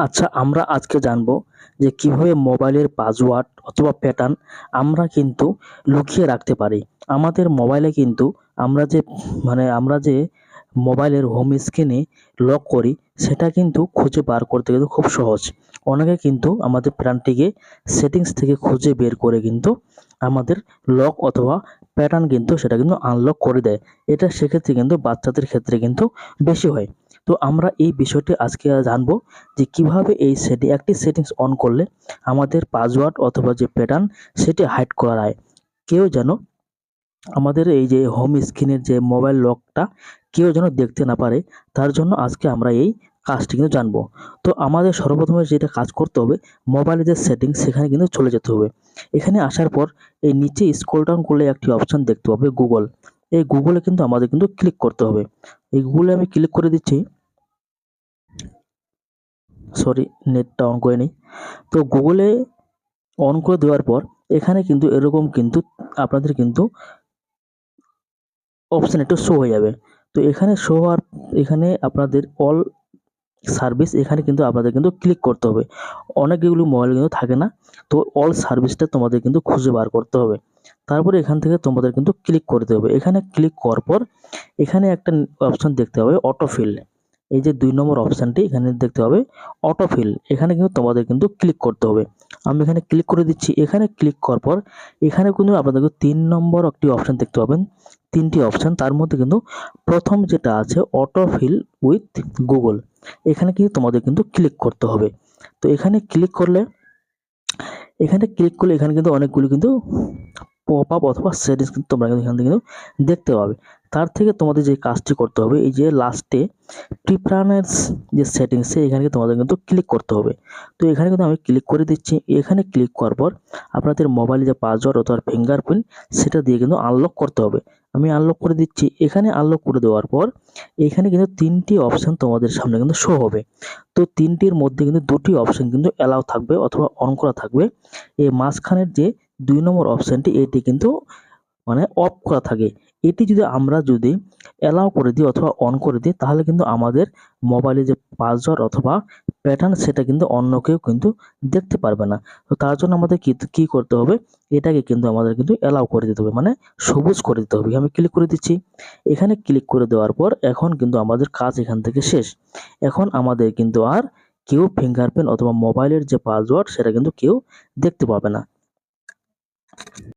আচ্ছা, আমরা আজকে জানবো যে কিভাবে মোবাইলের পাসওয়ার্ড অথবা প্যাটার্ন আমরা কিন্তু লুকিয়ে রাখতে পারি। আমাদের মোবাইলে কিন্তু আমরা যে মোবাইলের হোম স্ক্রিনে লক করি সেটা কিন্তু খুঁজে বার করতে কিন্তু খুব সহজ। অনেকে কিন্তু আমাদের প্যাটার্নটিকে সেটিংস থেকে খুঁজে বের করে কিন্তু আমাদের লক অথবা প্যাটার্ন কিন্তু সেটা কিন্তু আনলক করে দেয়। এটা সেক্ষেত্রে কিন্তু বাচ্চাদের ক্ষেত্রে কিন্তু বেশি হয়। তো আমরা এই বিষয়টি আজকে জানবো যে কিভাবে এই একটি সেটিংস অন করলে আমাদের পাসওয়ার্ড অথবা যে প্যাটার্ন সেটি হাইড করা যায়। কেউ যেন আমাদের এই যে হোম স্ক্রিনের যে মোবাইল লকটা কেউ যেন দেখতে না পারে, তার জন্য আজকে আমরা এই কাজটি কিন্তু জানবো। তো আমাদের সর্বপ্রথমে যেটা কাজ করতে হবে, মোবাইলের যে সেটিংস সেখানে কিন্তু চলে যেতে হবে। এখানে আসার পর এই নিচে স্ক্রল ডাউন করলে একটি অপশন দেখতে পাবে গুগল। এই গুগলে কিন্তু আমাদের কিন্তু ক্লিক করতে হবে। এই গুগলে আমি ক্লিক করে দিচ্ছি। সরি, নেটটা অন করে নিই। তো গুগলে অন করে দেওয়ার পর এখানে কিন্তু এরকম কিন্তু আপনাদের কিন্তু অপশন একটা শো হয়ে যাবে। তো এখানে শো হওয়ার এখানে আপনাদের অল সার্ভিস এখানে কিন্তু আপনাদের কিন্তু ক্লিক করতে হবে। অনেকগুলো মোবাইল কিন্তু থাকে না। তো অল সার্ভিসটা তোমাদের কিন্তু খুঁজে বার করতে হবে। তারপরে এখান থেকে তোমাদের কিন্তু ক্লিক করতে হবে। এখানে ক্লিক করার পর এখানে একটা অপশন দেখতে হবে অটোফিল। এই যে ২ নম্বর অপশনটি এখানে দেখতে হবে অটোফিল। এখানে কিন্তু তোমাদের কিন্তু ক্লিক করতে হবে। আমি এখানে ক্লিক করে দিচ্ছি। এখানে ক্লিক করার পর এখানে কিন্তু আপনাদেরকে ৩ নম্বর একটি অপশন দেখতে পাবেন। ৩টি অপশন, তার মধ্যে কিন্তু প্রথম যেটা আছে অটোফিল উইথ গুগল, এখানে কিন্তু তোমাদের কিন্তু ক্লিক করতে হবে। তো এখানে ক্লিক করলে এখানে কিন্তু অনেকগুলো কিন্তু পপ আপ অথবা সেটিংস কিন্তু তোমরা কিন্তু এখান থেকে কিন্তু দেখতে পাবে। তার থেকে তোমাদের যে কাজটি করতে হবে, এই যে লাস্টে প্রিফারেন্স যে সেটিংসে এখানে তোমাদের কিন্তু ক্লিক করতে হবে। তো এখানে কিন্তু আমি ক্লিক করে দিচ্ছি। এখানে ক্লিক করার পর আপনাদের মোবাইলে যে পাসওয়ার্ড অথবা ফিঙ্গারপ্রিন্ট সেটা দিয়ে কিন্তু আনলক করতে হবে। আমি আনলক করে দিচ্ছি। এখানে আনলক করে দেওয়ার পর এখানে কিন্তু ৩টি অপশন তোমাদের সামনে কিন্তু শো হবে। তো ৩টির মধ্যে কিন্তু ২টি অপশন কিন্তু অ্যালাউ থাকবে অথবা অন করা থাকবে। এই মাঝখানের যে ২ নম্বর অপশনটি এটি কিন্তু অফ করা থাকে। এটি যদি আমরা অ্যালাউ করে দিই অথবা অন করে দিই তাহলে কিন্তু আমাদের মোবাইলে যে পাসওয়ার্ড অথবা প্যাটার্ন সেটা কিন্তু অন্য কেউ কিন্তু দেখতে পারবে না। তো তার জন্য আমাদের কি করতে হবে, এটাকে কিন্তু আমাদের কিন্তু অ্যালাউ করে দিতে হবে, মানে সবুজ করে দিতে হবে। আমি ক্লিক করে দিচ্ছি। এখানে ক্লিক করে দেওয়ার পর এখন কিন্তু আমাদের কাজ এখান থেকে শেষ। এখন আমাদের কিন্তু আর কেউ ফিঙ্গারপ্রিন্ট অথবা মোবাইলের যে পাসওয়ার্ড সেটা কিন্তু কেউ দেখতে পাবে না।